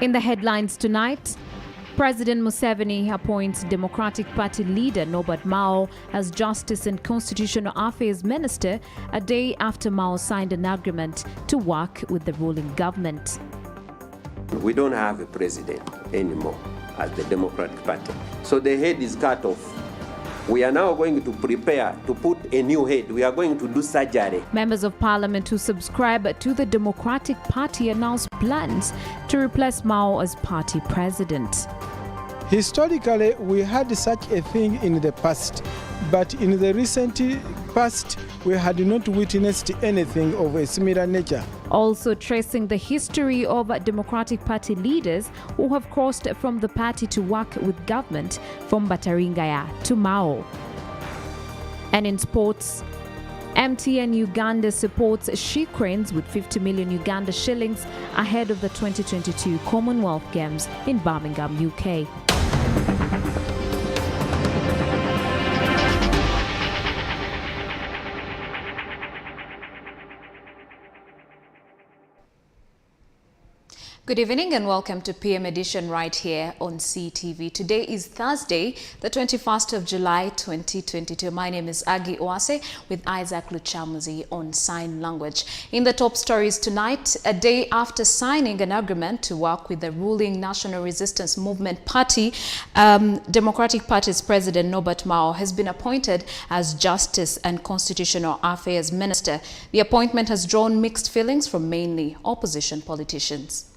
In the headlines tonight, President Museveni appoints Democratic Party leader Norbert Mao as Justice and Constitutional Affairs Minister a day after Mao signed an agreement to work with the ruling government. We don't have a president anymore as the Democratic Party. So the head is cut off. We are now going to prepare to put a new head. We are going to do surgery. Members of Parliament who subscribe to the Democratic Party announced plans to replace Mao as party president. Historically, we had such a thing in the past, but in the recent past, we had not witnessed anything of a similar nature. Also tracing the history of Democratic Party leaders who have crossed from the party to work with government, from Bataringaya to Mao. And in sports, MTN Uganda supports she cranes with 50 million Uganda shillings ahead of the 2022 Commonwealth Games in Birmingham, UK. Good evening and welcome to PM Edition right here on CTV. Today is Thursday, the 21st of July, 2022. My name is Agi Oase with Isaac Luchamuzi on sign language. In the top stories tonight, a day after signing an agreement to work with the ruling National Resistance Movement Party, Democratic Party's President Norbert Mao has been appointed as Justice and Constitutional Affairs Minister. The appointment has drawn mixed feelings from mainly opposition politicians.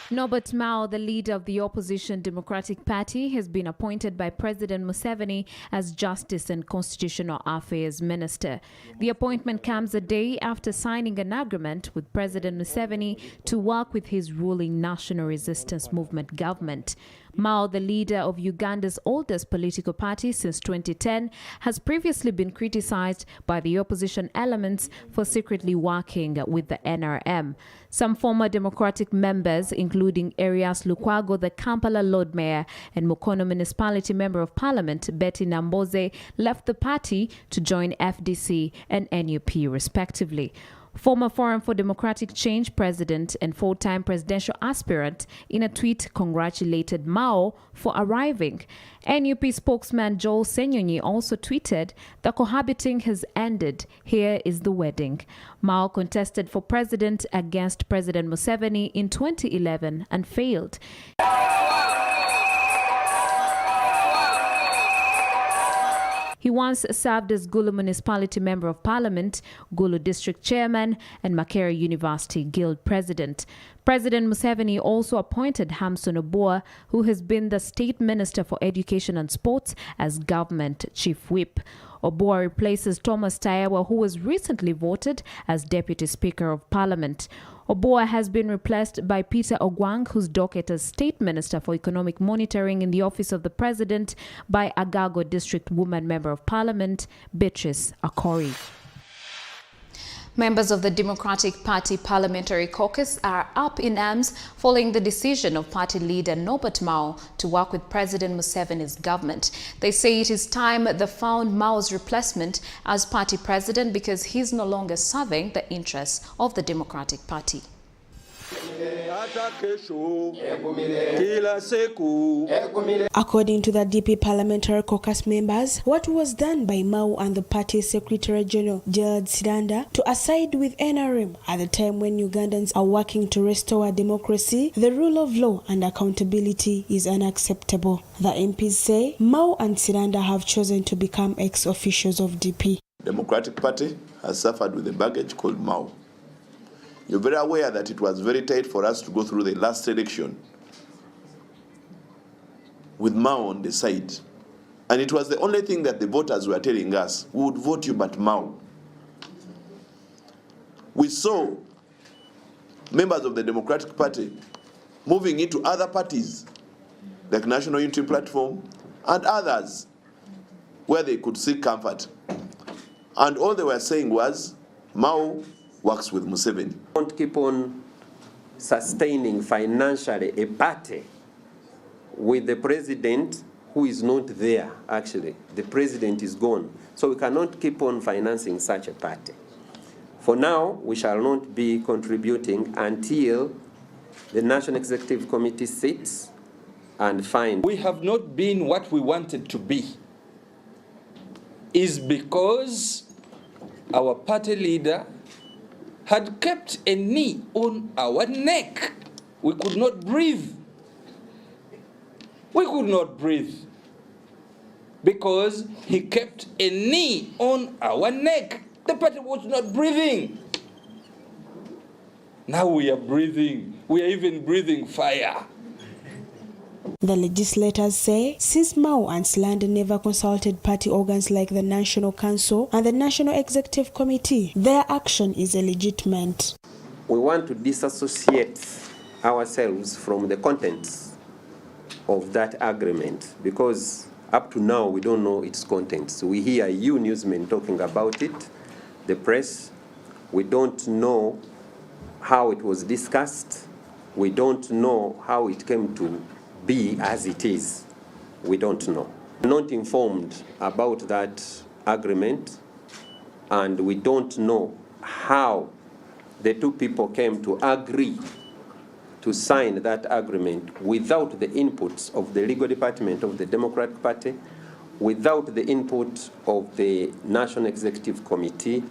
Norbert Mao, the leader of the opposition Democratic Party, has been appointed by President Museveni as Justice and Constitutional Affairs Minister. The appointment comes a day after signing an agreement with President Museveni to work with his ruling National Resistance Movement government. Mao, the leader of Uganda's oldest political party since 2010, has previously been criticized by the opposition elements for secretly working with the NRM. Some former Democratic members, including Erias Lukwago, the Kampala Lord Mayor, and Mukono Municipality Member of Parliament Betty Namboze, left the party to join FDC and NUP respectively. Former Forum for Democratic Change president and full-time presidential aspirant in a tweet congratulated Mao for arriving. NUP spokesman Joel Senyonyi also tweeted, "The cohabiting has ended. Here is the wedding." Mao contested for president against President Museveni in 2011 and failed. He once served as Gulu Municipality Member of Parliament, Gulu District Chairman, and Makerere University Guild President. President Museveni also appointed Hamson Oboa, who has been the State Minister for Education and Sports, as Government Chief Whip. Oboa replaces Thomas Tayawa, who was recently voted as Deputy Speaker of Parliament. Oboa has been replaced by Peter Ogwang, whose docket as State Minister for Economic Monitoring in the Office of the President, by Agago District Woman Member of Parliament, Beatrice Akori. Members of the Democratic Party Parliamentary Caucus are up in arms following the decision of party leader Norbert Mao to work with President Museveni's government. They say it is time they found Mao's replacement as party president because he's no longer serving the interests of the Democratic Party. According to the DP Parliamentary Caucus members, what was done by Mao and the party's Secretary General Gerald Siranda to side with NRM at the time when Ugandans are working to restore democracy, the rule of law and accountability is unacceptable. The MPs say Mao and Siranda have chosen to become ex-officials of DP. Democratic Party has suffered with a baggage called Mao. You're very aware that it was very tight for us to go through the last election with Mao on the side. And it was the only thing that the voters were telling us, we would vote you but Mao. We saw members of the Democratic Party moving into other parties, like National Unity Platform and others, where they could seek comfort. And all they were saying was, Mao works with Museveni. Don't keep on sustaining financially a party with the president who is not there, actually. The president is gone. So we cannot keep on financing such a party. For now, we shall not be contributing until the National Executive Committee sits and finds. We have not been what we wanted to be, is because our party leader had kept a knee on our neck. We could not breathe. We could not breathe because he kept a knee on our neck. The party was not breathing. Now we are breathing. We are even breathing fire. The legislators say since Mao and Slanda never consulted party organs like the National Council and the National Executive Committee, their action is illegitimate. We want to disassociate ourselves from the contents of that agreement because up to now we don't know its contents. We hear you newsmen talking about it, the press. We don't know how it was discussed. We don't know how it came to be as it is. We don't know. We're not informed about that agreement, and we don't know how the two people came to agree to sign that agreement without the inputs of the legal department of the Democratic Party, without the input of the National Executive Committee,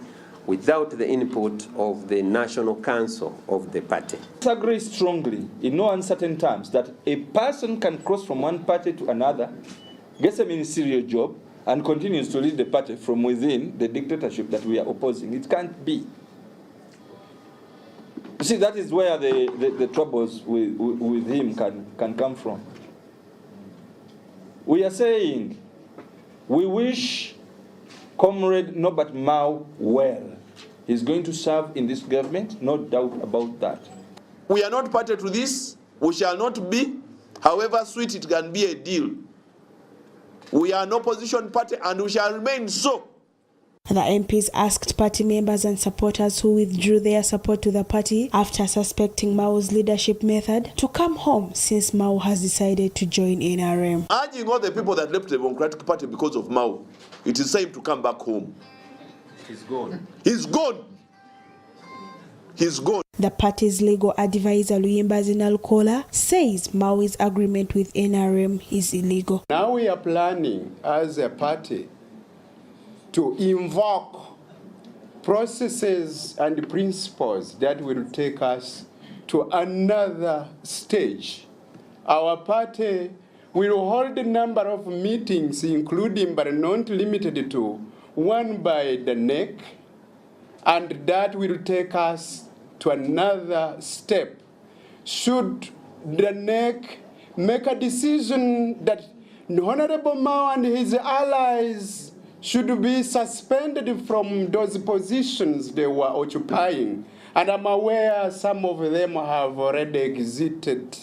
without the input of the National Council of the party. I disagree strongly, in no uncertain terms, that a person can cross from one party to another, gets a ministerial job, and continues to lead the party from within the dictatorship that we are opposing. It can't be. You see, that is where the troubles with him can come from. We are saying we wish Comrade Norbert Mao well. He's going to serve in this government, no doubt about that. We are not party to this. We shall not be. However sweet it can be a deal. We are an opposition party and we shall remain so. The MPs asked party members and supporters who withdrew their support to the party after suspecting Mao's leadership method to come home since Mao has decided to join NRM. Urging all the people that left the Democratic Party because of Mao, it is time to come back home. He's gone. He's gone. He's gone. The party's legal advisor, Luyimbazi Nalukola, says Mao's agreement with NRM is illegal. Now we are planning as a party to invoke processes and principles that will take us to another stage. Our party will hold a number of meetings, including but not limited to one by the neck, and that will take us to another step. Should the NEC make a decision that Honorable Mao and his allies should be suspended from those positions they were occupying, and I'm aware some of them have already exited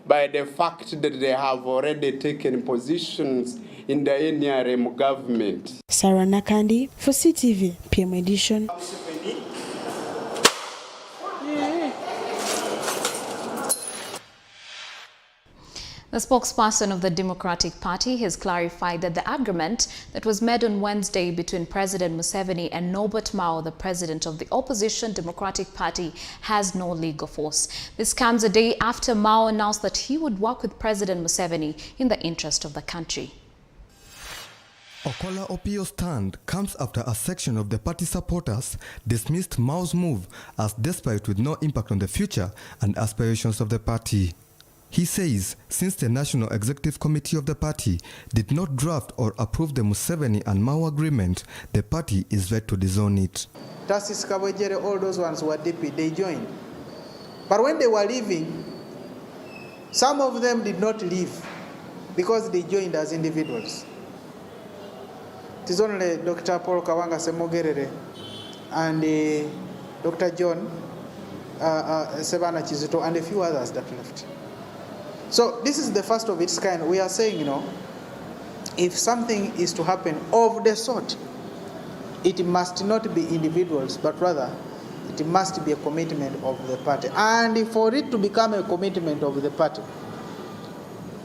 by the fact that they have already taken positions in the NRM government. Sarah Nakandi for CTV, PM Edition. The spokesperson of the Democratic Party has clarified that the agreement that was made on Wednesday between President Museveni and Norbert Mao, the president of the opposition Democratic Party, has no legal force. This comes a day after Mao announced that he would work with President Museveni in the interest of the country. Okola Opio's stand comes after a section of the party supporters dismissed Mao's move as desperate with no impact on the future and aspirations of the party. He says since the National Executive Committee of the party did not draft or approve the Museveni and Mao agreement, the party is ready to disown it. Justice Kabwejere, all those ones were DP, they joined. But when they were leaving, some of them did not leave because they joined as individuals. It is only Dr. Paul Kawanga Semogerere and Dr. John Sebana Chizito and a few others that left. So this is the first of its kind. We are saying, if something is to happen of the sort, it must not be individuals, but rather it must be a commitment of the party. And for it to become a commitment of the party,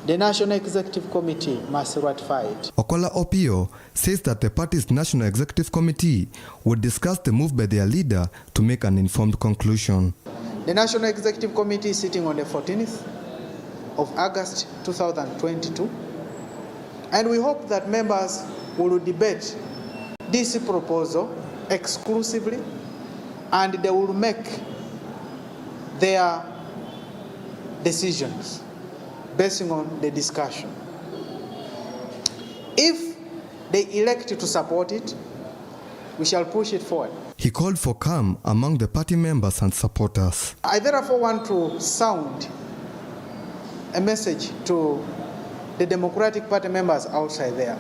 the National Executive Committee must ratify it. Okola Opio says that the party's National Executive Committee would discuss the move by their leader to make an informed conclusion. The National Executive Committee is sitting on the 14th of August 2022, and we hope that members will debate this proposal exclusively, and they will make their decisions based on the discussion. If they elect to support it, we shall push it forward. He called for calm among the party members and supporters. I therefore want to sound a message to the Democratic Party members outside there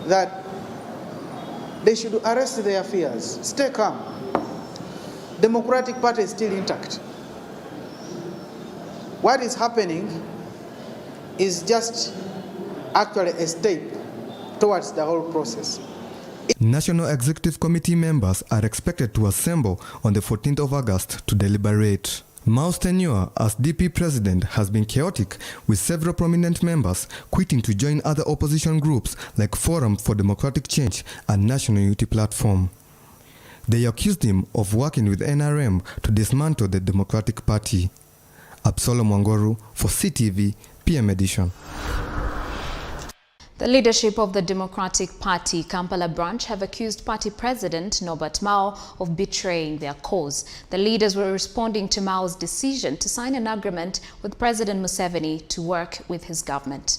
that they should arrest their fears, stay calm. Democratic Party is still intact. What is happening is just actually a step towards the whole process. National Executive Committee members are expected to assemble on the 14th of August to deliberate. Mao's tenure as DP president has been chaotic, with several prominent members quitting to join other opposition groups like Forum for Democratic Change and National Unity Platform. They accused him of working with NRM to dismantle the Democratic Party. Absalom Wangoru for CTV PM Edition. The leadership of the Democratic Party Kampala branch have accused party president Norbert Mao of betraying their cause. The leaders were responding to Mao's decision to sign an agreement with President Museveni to work with his government.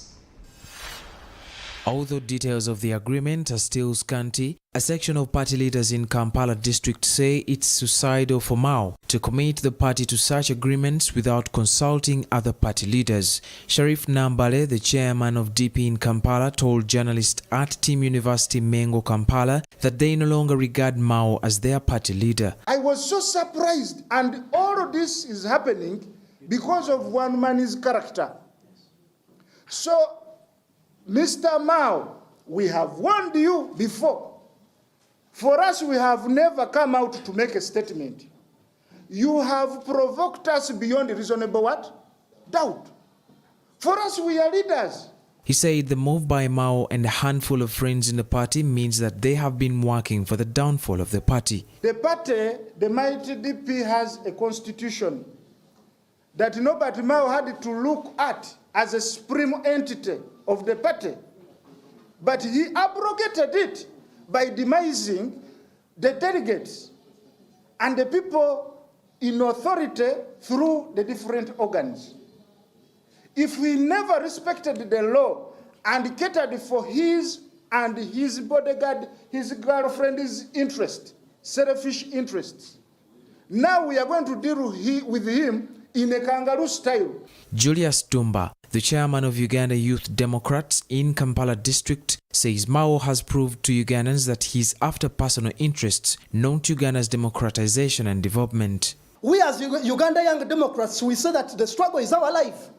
Although details of the agreement are still scanty, a section of party leaders in Kampala district say it's suicidal for Mao to commit the party to such agreements without consulting other party leaders. Sharif Nambale, the chairman of DP in Kampala, told journalists at Team University Mengo Kampala that they no longer regard Mao as their party leader. I was so surprised, and all of this is happening because of one man's character. So, Mr. Mao, we have warned you before. For us, we have never come out to make a statement. You have provoked us beyond reasonable what? Doubt. For us, we are leaders. He said the move by Mao and a handful of friends in the party means that they have been working for the downfall of the party. The party, the mighty DP, has a constitution that Norbert Mao had to look at as a supreme entity of the party. But he abrogated it by demising the delegates and the people in authority through the different organs. If we never respected the law and catered for his and his bodyguard, his girlfriend's interest, selfish interests, now we are going to deal with him in a kangaroo style. Julius Tumba, the chairman of Uganda Youth Democrats in Kampala district, says Mao has proved to Ugandans that he's after personal interests, not Uganda's democratization and development. We as Uganda Young Democrats, we say that the struggle is our life.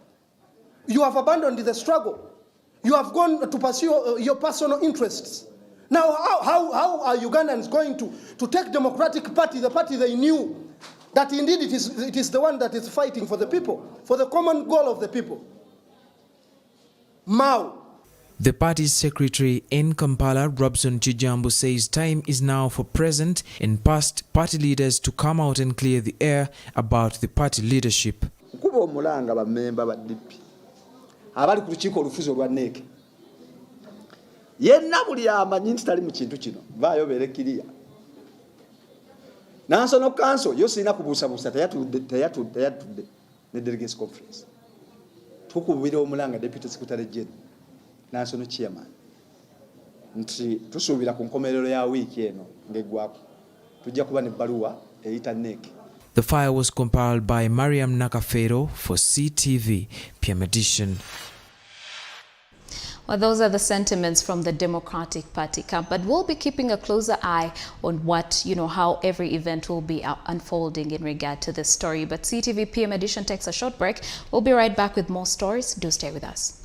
You have abandoned the struggle. You have gone to pursue your personal interests. Now, how are Ugandans going to take Democratic Party, the party they knew, that indeed it is the one that is fighting for the people, for the common goal of the people? Mao. The party's secretary in Kampala, Robson Chijambu, says time is now for present and past party leaders to come out and clear the air about the party leadership. Kuba omulanga ba member ba DP abali ku lukiiko olufuzi olwa NEC yenna buli amanyi nti tali mu kintu kino vaayo beere kiriya. National Council yo sirina kubuusabuusa teyatudde ne delegates conference. Tukubira omulanga deputy secretary general national chairman nti tusuubira ku nkomerero ya wiiki eno ng'eggwako tujja kuba ne bbaluwa eyita NEC. The file was compiled by Mariam Nakafero for CTV PM Edition. Well, those are the sentiments from the Democratic Party camp, but we'll be keeping a closer eye on what, how every event will be unfolding in regard to this story. But CTV PM Edition takes a short break. We'll be right back with more stories. Do stay with us.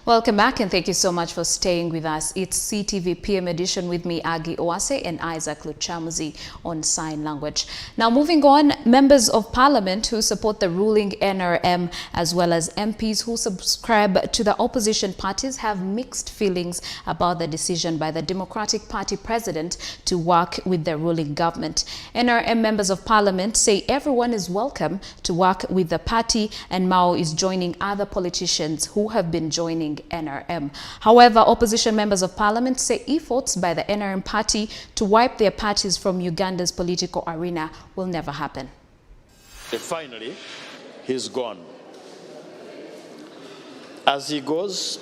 Welcome back and thank you so much for staying with us. It's CTV PM edition with me, Agi Oase, and Isaac Luchamuzi on sign language. Now moving on, members of parliament who support the ruling NRM as well as MPs who subscribe to the opposition parties have mixed feelings about the decision by the Democratic Party president to work with the ruling government. NRM members of parliament say everyone is welcome to work with the party and Mao is joining other politicians who have been joining NRM. However, opposition members of parliament say efforts by the NRM party to wipe their parties from Uganda's political arena will never happen. Finally, he's gone. As he goes,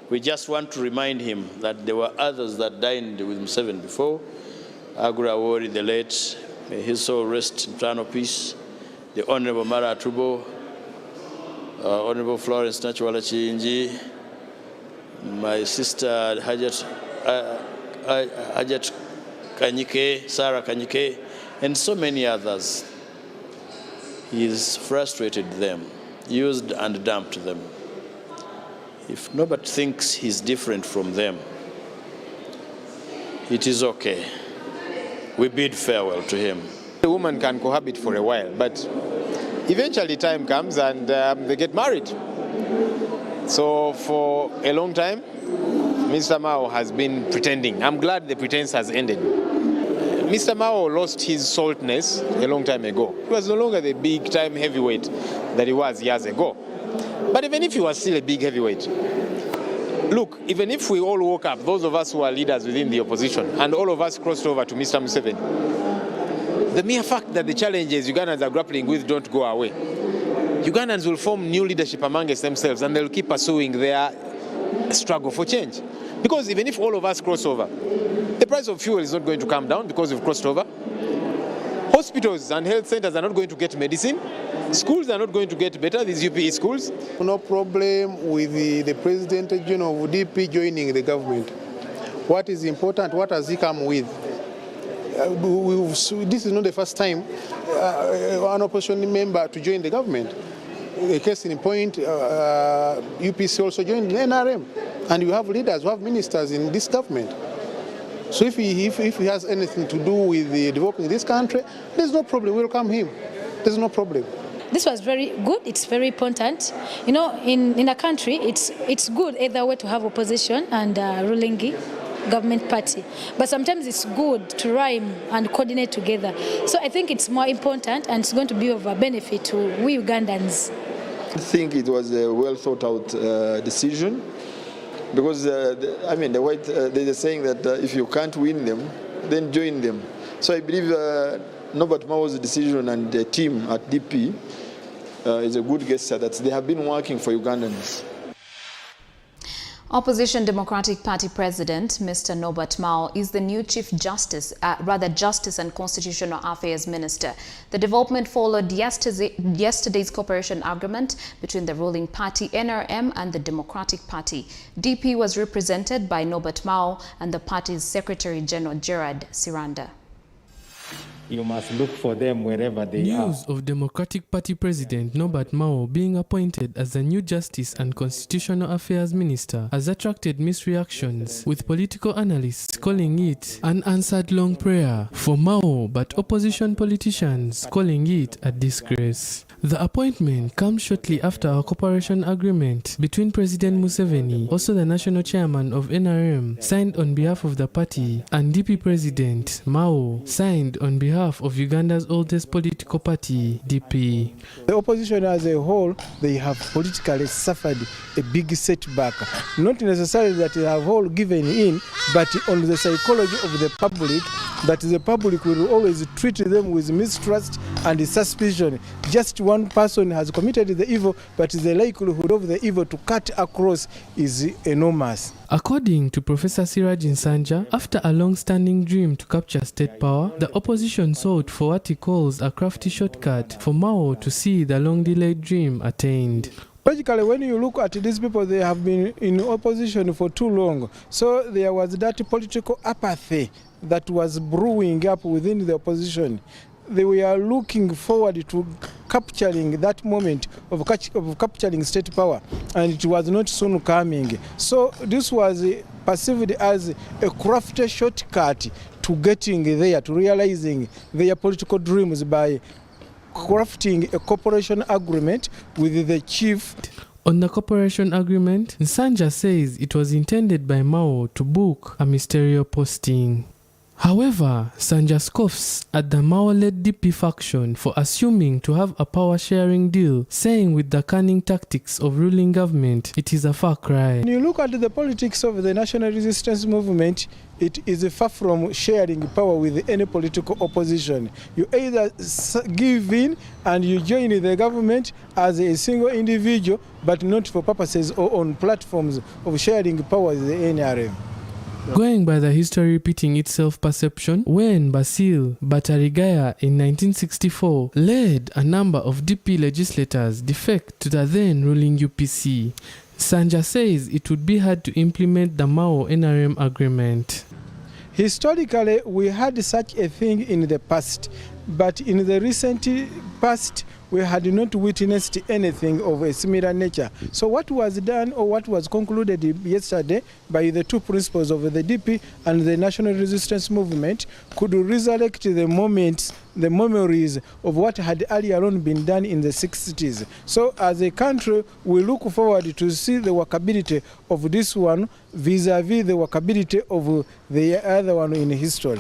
we just want to remind him that there were others that dined with Museveni before. Agura Wori, the late, may his soul rest in eternal peace. The Honorable Mara Atubo, Honorable Florence Nachuala Chinji, my sister Hajat Kanyike, Sarah Kanyike, and so many others. He's frustrated them, used and dumped them. If nobody thinks he's different from them, it is okay. We bid farewell to him. A woman can cohabit for a while, but eventually time comes and they get married. So for a long time, Mr. Mao has been pretending. I'm glad the pretense has ended. Mr. Mao lost his saltness a long time ago. He was no longer the big-time heavyweight that he was years ago. But even if he was still a big heavyweight, look, even if we all woke up, those of us who are leaders within the opposition, and all of us crossed over to Mr. Museveni, the mere fact that the challenges Ugandans are grappling with don't go away, Ugandans will form new leadership amongst themselves and they'll keep pursuing their struggle for change. Because even if all of us cross over, the price of fuel is not going to come down because we've crossed over. Hospitals and health centers are not going to get medicine. Schools are not going to get better, these UPE schools. No problem with the President General of DP joining the government. What is important, what has he come with? This is not the first time an opposition member to join the government. A case in point, UPC also joined the NRM. And you have leaders, you have ministers in this government. So if he has anything to do with developing this country, there's no problem, we'll welcome him. There's no problem. This was very good. It's very important. You know, in a country, it's good either way to have opposition and ruling government party. But sometimes it's good to rhyme and coordinate together. So I think it's more important and it's going to be of a benefit to we Ugandans. I think it was a well thought out decision because, they're saying that if you can't win them, then join them. So I believe Norbert Mao's decision and the team at DP is a good gesture that they have been working for Ugandans. Opposition Democratic Party President Mr. Norbert Mao is the new Chief Justice, Justice and Constitutional Affairs Minister. The development followed yesterday's cooperation agreement between the ruling party NRM and the Democratic Party. DP was represented by Norbert Mao and the party's Secretary General Gerard Siranda. You must look for them wherever they are. News of Democratic Party President Norbert Mao being appointed as the new Justice and Constitutional Affairs Minister has attracted mixed reactions, with political analysts calling it an unanswered long prayer for Mao, but opposition politicians calling it a disgrace. The appointment comes shortly after a cooperation agreement between President Museveni, also the national chairman of NRM, signed on behalf of the party, and DP President Mao signed on behalf of Uganda's oldest political party, DP. The opposition as a whole, they have politically suffered a big setback. Not necessarily that they have all given in, but on the psychology of the public, that the public will always treat them with mistrust and suspicion. Just one person has committed the evil, but the likelihood of the evil to cut across is enormous. According to Professor Siraj Nsanja, after a long-standing dream to capture state power, the opposition sought for what he calls a crafty shortcut for Mao to see the long-delayed dream attained. Basically, when you look at these people, they have been in opposition for too long. So there was that political apathy that was brewing up within the opposition. They were looking forward to capturing that moment of capturing state power, and it was not soon coming. So this was perceived as a crafty shortcut to getting there, to realizing their political dreams by crafting a cooperation agreement with the chief. On the cooperation agreement, Nsanja says it was intended by Mao to book a ministerial posting. However, Sanja scoffs at the Mao-led DP faction for assuming to have a power-sharing deal, saying with the cunning tactics of ruling government, it is a far cry. When you look at the politics of the national resistance movement, it is far from sharing power with any political opposition. You either give in and you join the government as a single individual, but not for purposes or on platforms of sharing power with the NRM. Going by the history repeating itself perception, when Basil Batarigaya in 1964 led a number of DP legislators defect to the then ruling UPC, Sanja says it would be hard to implement the Mao-NRM agreement. Historically, we had such a thing in the past, but in the recent past, we had not witnessed anything of a similar nature. So what was done, or what was concluded yesterday by the two principals of the DP and the National Resistance Movement could resurrect the moments, the memories of what had earlier on been done in the 60s. So as a country, we look forward to see the workability of this one vis-a-vis the workability of the other one in history.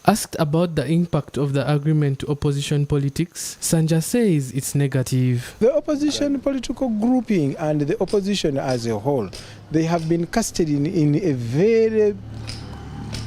Asked about the impact of the agreement to opposition politics, Sanja says it's negative. The opposition political grouping and the opposition as a whole, they have been casted in a very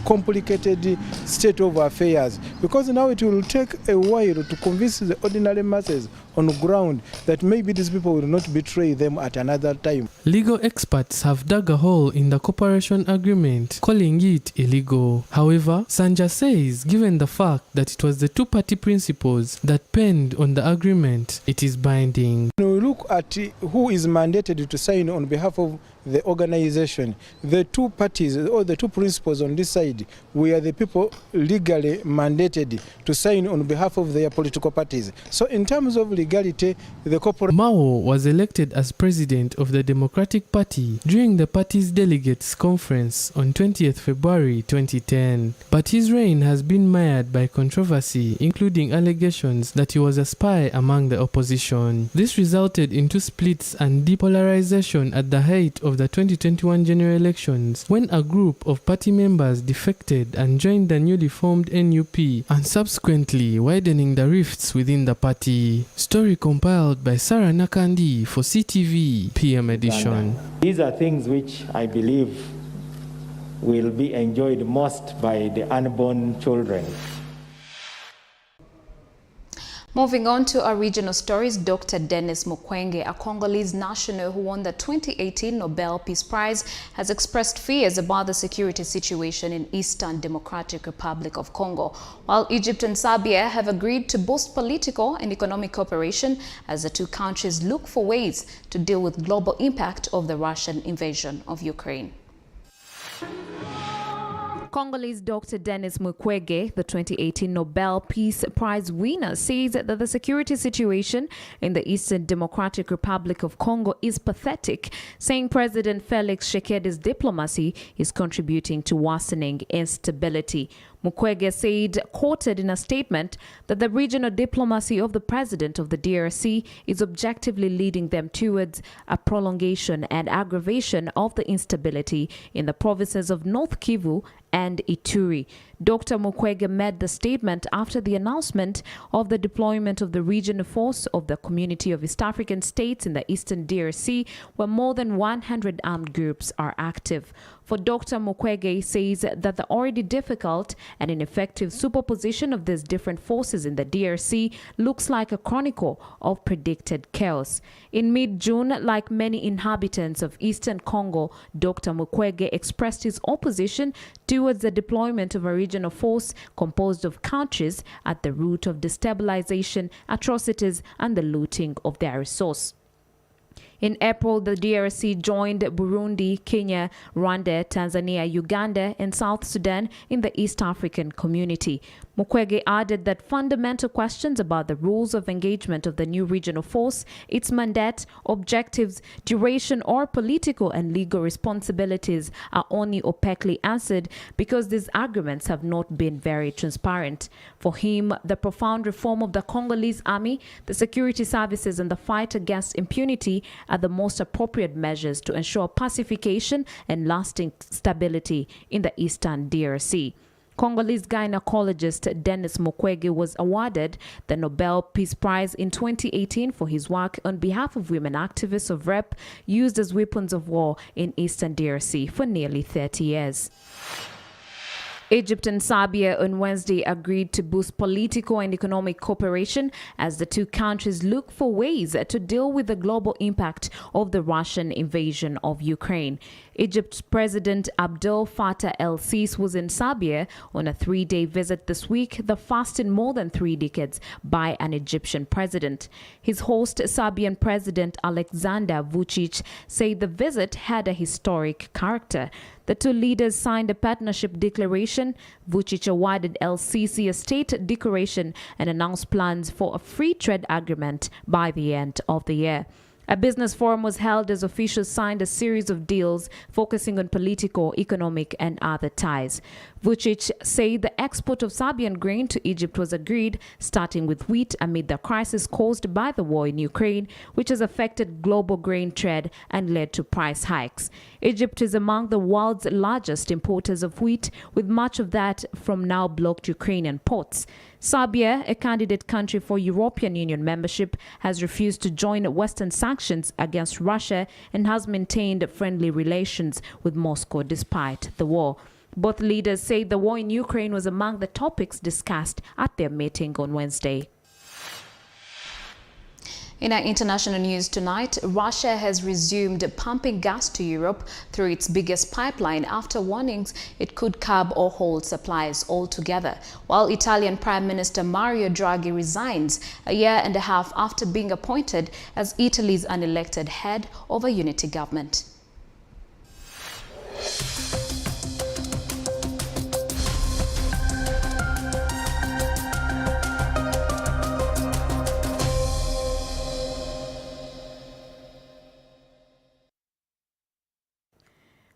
complicated state of affairs, because now it will take a while to convince the ordinary masses on the ground that maybe these people will not betray them at another time. Legal experts have dug a hole in the cooperation agreement, calling it illegal. However, Sanja says given the fact that it was the two-party principles that penned on the agreement, it is binding. When we look at who is mandated to sign on behalf of the organization, the two parties or the two principals on this side were the people legally mandated to sign on behalf of their political parties. So in terms of legality, the corporate... Mao was elected as president of the Democratic Party during the party's delegates conference on 20th February 2010. But his reign has been mired by controversy, including allegations that he was a spy among the opposition. This resulted into splits and depolarization at the height of the 2021 general elections, when a group of party members defected and joined the newly formed NUP, and subsequently widening the rifts within the party. Story compiled by Sarah Nakandi for CTV PM edition. These are things which I believe will be enjoyed most by the unborn children. Moving on to our regional stories, Dr. Denis Mukwege, a Congolese national who won the 2018 Nobel Peace Prize, has expressed fears about the security situation in Eastern Democratic Republic of Congo, while Egypt and Serbia have agreed to boost political and economic cooperation as the two countries look for ways to deal with global impact of the Russian invasion of Ukraine. Congolese Dr. Denis Mukwege, the 2018 Nobel Peace Prize winner, says that the security situation in the Eastern Democratic Republic of Congo is pathetic, saying President Felix Tshisekedi's diplomacy is contributing to worsening instability. Mukwege said, quoted in a statement, that the regional diplomacy of the president of the DRC is objectively leading them towards a prolongation and aggravation of the instability in the provinces of North Kivu and Ituri. Dr. Mukwege made the statement after the announcement of the deployment of the regional force of the Community of East African States in the Eastern DRC, where more than 100 armed groups are active. For Dr. Mukwege says that the already difficult and ineffective superposition of these different forces in the DRC looks like a chronicle of predicted chaos. In mid-June, like many inhabitants of Eastern Congo, Dr. Mukwege expressed his opposition towards the deployment of a regional force composed of countries at the root of destabilization, atrocities, and the looting of their resource. In April, the DRC joined Burundi, Kenya, Rwanda, Tanzania, Uganda, and South Sudan in the East African Community. Mukwege added that fundamental questions about the rules of engagement of the new regional force, its mandate, objectives, duration, or political and legal responsibilities are only opaquely answered because these arguments have not been very transparent. For him, the profound reform of the Congolese army, the security services, and the fight against impunity are the most appropriate measures to ensure pacification and lasting stability in the eastern DRC. Congolese gynecologist Denis Mukwege was awarded the Nobel Peace Prize in 2018 for his work on behalf of women activists of rape used as weapons of war in eastern DRC for nearly 30 years. Egypt and Serbia on Wednesday agreed to boost political and economic cooperation as the two countries look for ways to deal with the global impact of the Russian invasion of Ukraine. Egypt's President Abdel Fattah el-Sisi was in Serbia on a 3-day visit this week, the first in more than 3 decades by an Egyptian president. His host, Serbian President Aleksandar Vučić, said the visit had a historic character. The two leaders signed a partnership declaration. Vučić awarded el-Sisi a state decoration and announced plans for a free trade agreement by the end of the year. A business forum was held as officials signed a series of deals focusing on political, economic, and other ties. Vučić said the export of Serbian grain to Egypt was agreed, starting with wheat amid the crisis caused by the war in Ukraine, which has affected global grain trade and led to price hikes. Egypt is among the world's largest importers of wheat, with much of that from now blocked Ukrainian ports. Serbia, a candidate country for European Union membership, has refused to join Western sanctions against Russia and has maintained friendly relations with Moscow despite the war. Both leaders say the war in Ukraine was among the topics discussed at their meeting on Wednesday. In our international news tonight, Russia has resumed pumping gas to Europe through its biggest pipeline after warnings it could curb or halt supplies altogether, while Italian Prime Minister Mario Draghi resigns a year and a half after being appointed as Italy's unelected head of a unity government.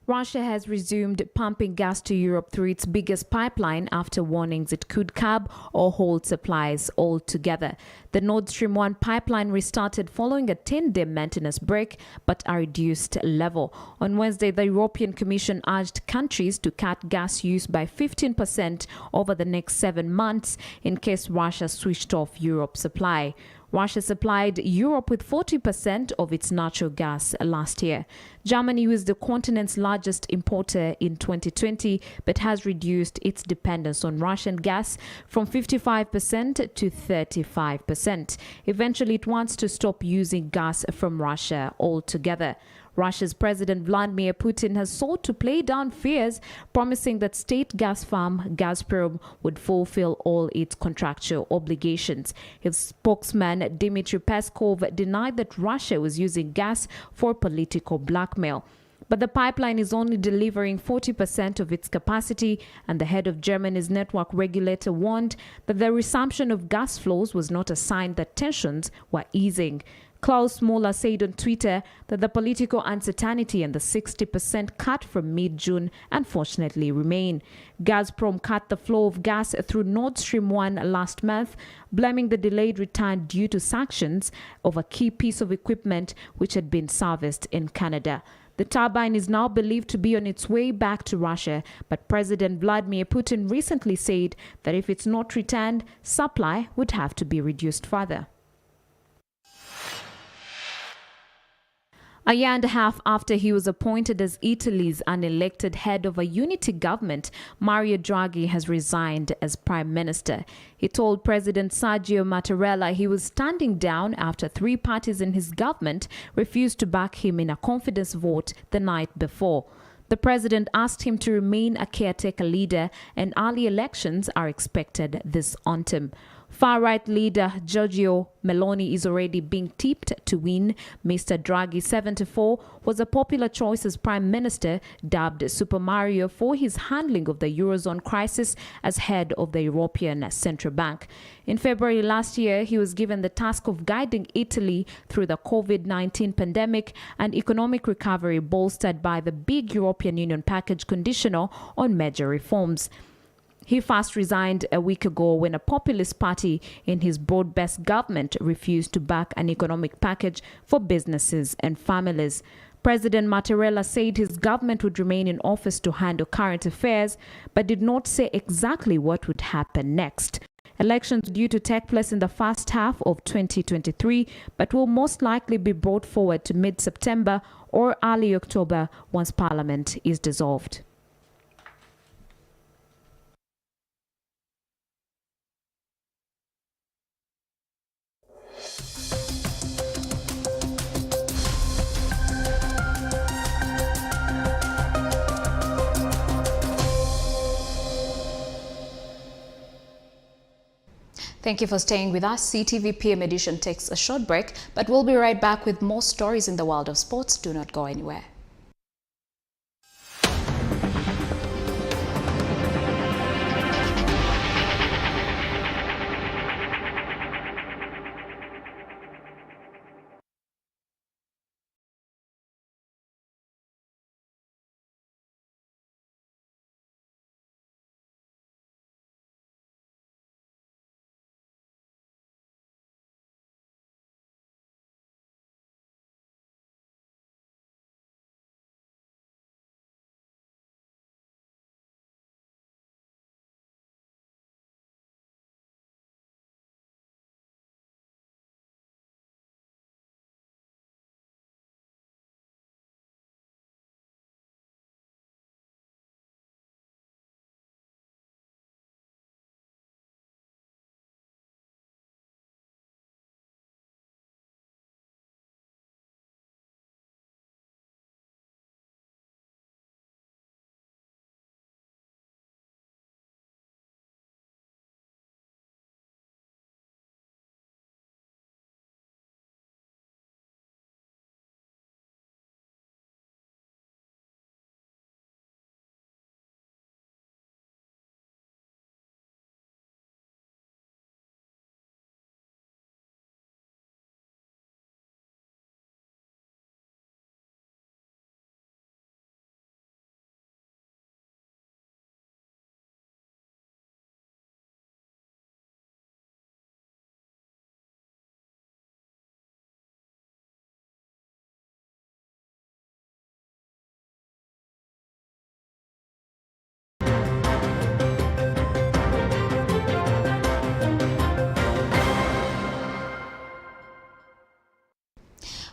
Russia has resumed pumping gas to Europe through its biggest pipeline after warnings it could curb or halt supplies altogether. The Nord Stream 1 pipeline restarted following a 10-day maintenance break, but at a reduced level. On Wednesday, the European Commission urged countries to cut gas use by 15% over the next 7 months in case Russia switched off Europe's supply. Russia supplied Europe with 40% of its natural gas last year. Germany was the continent's largest importer in 2020, but has reduced its dependence on Russian gas from 55% to 35%. Eventually, it wants to stop using gas from Russia altogether. Russia's President Vladimir Putin has sought to play down fears, promising that state gas firm Gazprom would fulfill all its contractual obligations. His spokesman Dmitry Peskov denied that Russia was using gas for political blackmail. But the pipeline is only delivering 40% of its capacity, and the head of Germany's network regulator warned that the resumption of gas flows was not a sign that tensions were easing. Klaus Muller said on Twitter that the political uncertainty and the 60% cut from mid-June unfortunately remain. Gazprom cut the flow of gas through Nord Stream 1 last month, blaming the delayed return due to sanctions of a key piece of equipment which had been serviced in Canada. The turbine is now believed to be on its way back to Russia, but President Vladimir Putin recently said that if it's not returned, supply would have to be reduced further. A year and a half after he was appointed as Italy's unelected head of a unity government, Mario Draghi has resigned as prime minister. He told President Sergio Mattarella he was standing down after 3 parties in his government refused to back him in a confidence vote the night before. The president asked him to remain a caretaker leader, and early elections are expected this autumn. Far-right leader Giorgio Meloni is already being tipped to win. Mr. Draghi, 74, was a popular choice as Prime Minister, dubbed Super Mario for his handling of the Eurozone crisis as head of the European Central Bank. In February last year, he was given the task of guiding Italy through the COVID-19 pandemic and economic recovery, bolstered by the big European Union package conditional on major reforms. He first resigned a week ago when a populist party in his broad-based government refused to back an economic package for businesses and families. President Mattarella said his government would remain in office to handle current affairs, but did not say exactly what would happen next. Elections due to take place in the first half of 2023, but will most likely be brought forward to mid-September or early October once Parliament is dissolved. Thank you for staying with us. CTV PM edition takes a short break, but we'll be right back with more stories in the world of sports. Do not go anywhere.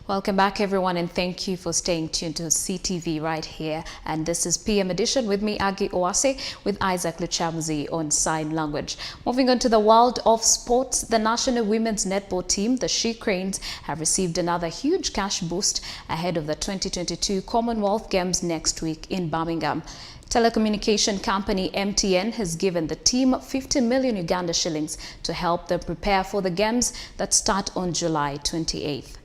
Welcome back, everyone, and thank you for staying tuned to CTV right here. And this is PM Edition with me, Agi Oase, with Isaac Luchamzi on sign language. Moving on to the world of sports, the national women's netball team, the She Cranes, have received another huge cash boost ahead of the 2022 Commonwealth Games next week in Birmingham. Telecommunication company MTN has given the team 50 million Uganda shillings to help them prepare for the games that start on July 28th.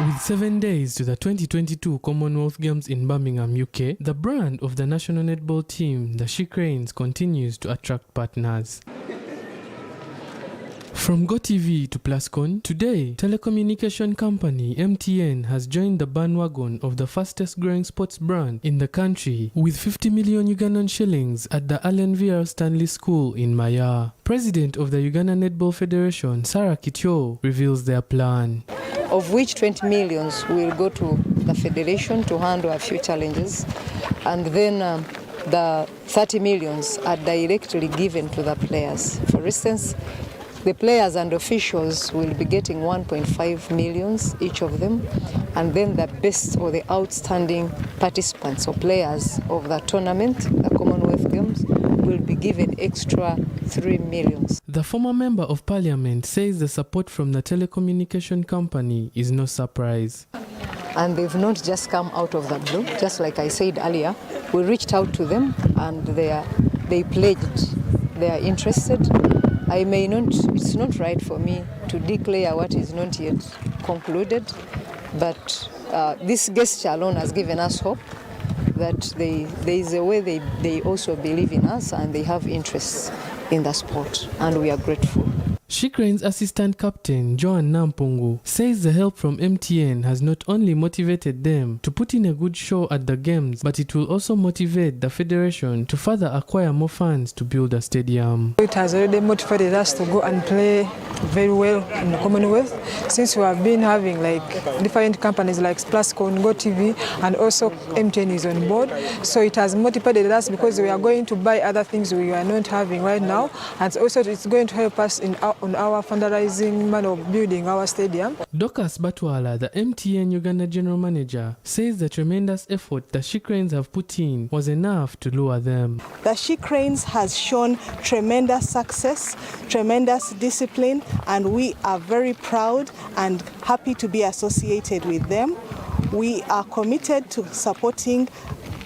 With 7 days to the 2022 Commonwealth Games in Birmingham, UK, the brand of the national netball team, the She Cranes, continues to attract partners. From GoTV to Plascon, today, telecommunication company MTN has joined the bandwagon of the fastest growing sports brand in the country with 50 million Ugandan shillings at the Allen VR Stanley School in Maya. President of the Uganda Netball Federation, Sarah Kityo, reveals their plan. Of which 20 millions will go to the Federation to handle a few challenges, and then the 30 millions are directly given to the players. For instance, the players and officials will be getting 1.5 millions each of them, and then the best or the outstanding participants or players of the tournament, the Commonwealth Games, will be given extra 3 millions. The former member of parliament says the support from the telecommunication company is no surprise. And they've not just come out of the blue. Just like I said earlier, we reached out to them and they are they pledged they are interested. It's not right for me to declare what is not yet concluded, but this gesture alone has given us hope that there is a way they also believe in us and they have interests in the sport, and we are grateful. She Cranes assistant captain Joan Nampungu says the help from MTN has not only motivated them to put in a good show at the games, but it will also motivate the federation to further acquire more funds to build a stadium. It has already motivated us to go and play very well in the Commonwealth, since we have been having like different companies like Splasco, Go TV, and also MTN is on board. So it has motivated us because we are going to buy other things we are not having right now, and also it's going to help us on our fundraising manner of building our stadium. Dorcas Batwala, the MTN Uganda General Manager, says the tremendous effort the She Cranes have put in was enough to lure them. The She Cranes has shown tremendous success, tremendous discipline, and we are very proud and happy to be associated with them. We are committed to supporting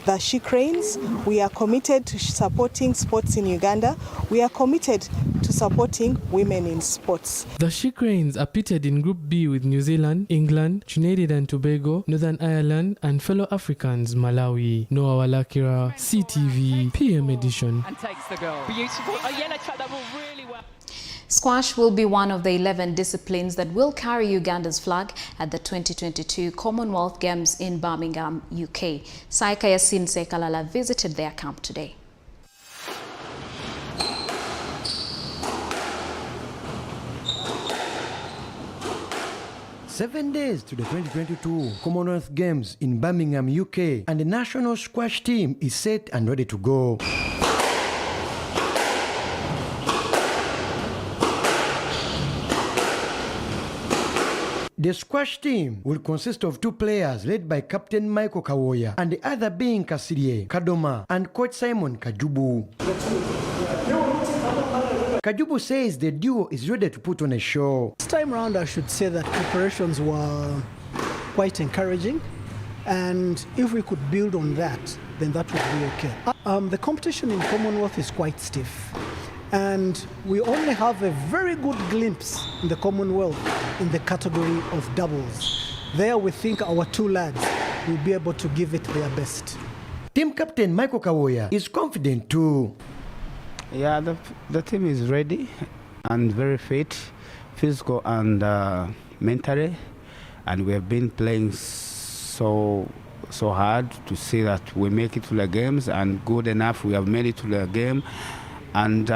the She Cranes. We are committed to supporting sports in Uganda. We are committed to supporting women in sports. The She Cranes are pitted in Group B with New Zealand, England, Trinidad and Tobago, Northern Ireland, and fellow Africans, Malawi. Noah Walakira, CTV, PM edition. And takes the goal. Beautiful. A yellow track that will really well. Squash will be one of the 11 disciplines that will carry Uganda's flag at the 2022 Commonwealth Games in Birmingham, UK. Saika Yasin Sekalala visited their camp today. Seven days to the 2022 Commonwealth Games in Birmingham, UK, and the national squash team is set and ready to go. The squash team will consist of two players led by Captain Michael Kawoya and the other being Kasirie Kadoma and Coach Simon Kajubu. Kajubu says the duo is ready to put on a show. This time round, I should say that preparations were quite encouraging, and if we could build on that, then that would be okay. The competition in Commonwealth is quite stiff, and we only have a very good glimpse in the Commonwealth in the category of doubles. There we think our two lads will be able to give it their best. Team captain Michael Kawoya is confident too. Yeah, the team is ready and very fit, physical and mentally, and we have been playing so hard to see that we make it to the games, and good enough we have made it to the game, and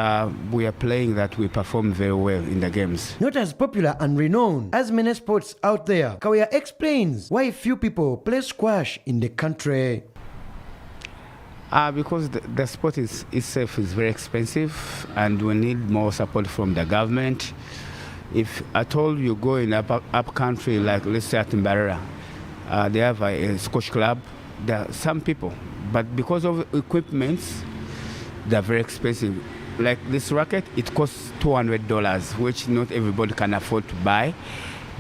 we are playing that we perform very well in the games. Not as popular and renowned as many sports out there, Kawoya explains why few people play squash in the country. Because the sport itself is very expensive, and we need more support from the government. If at all you go in up country, like let's say at Mbarara, they have a squash club. There are some people, but because of equipments, they're very expensive. Like this racket, it costs $200, which not everybody can afford to buy.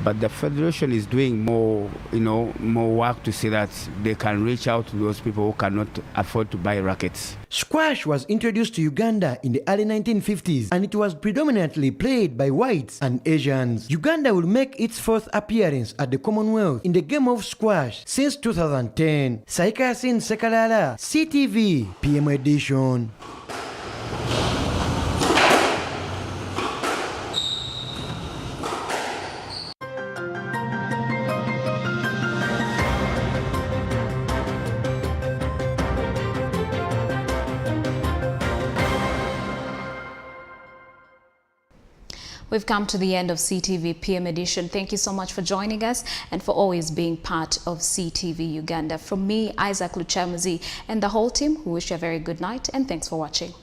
But the federation is doing more work to see that they can reach out to those people who cannot afford to buy rackets. Squash was introduced to Uganda in the early 1950s, and it was predominantly played by whites and Asians. Uganda will make its fourth appearance at the Commonwealth in the game of squash since 2010. Saika Yasin Sekalala, CTV, PM edition. We've come to the end of CTV PM edition. Thank you so much for joining us and for always being part of CTV Uganda. From me, Isaac Luchamuzi, and the whole team, we wish you a very good night and thanks for watching.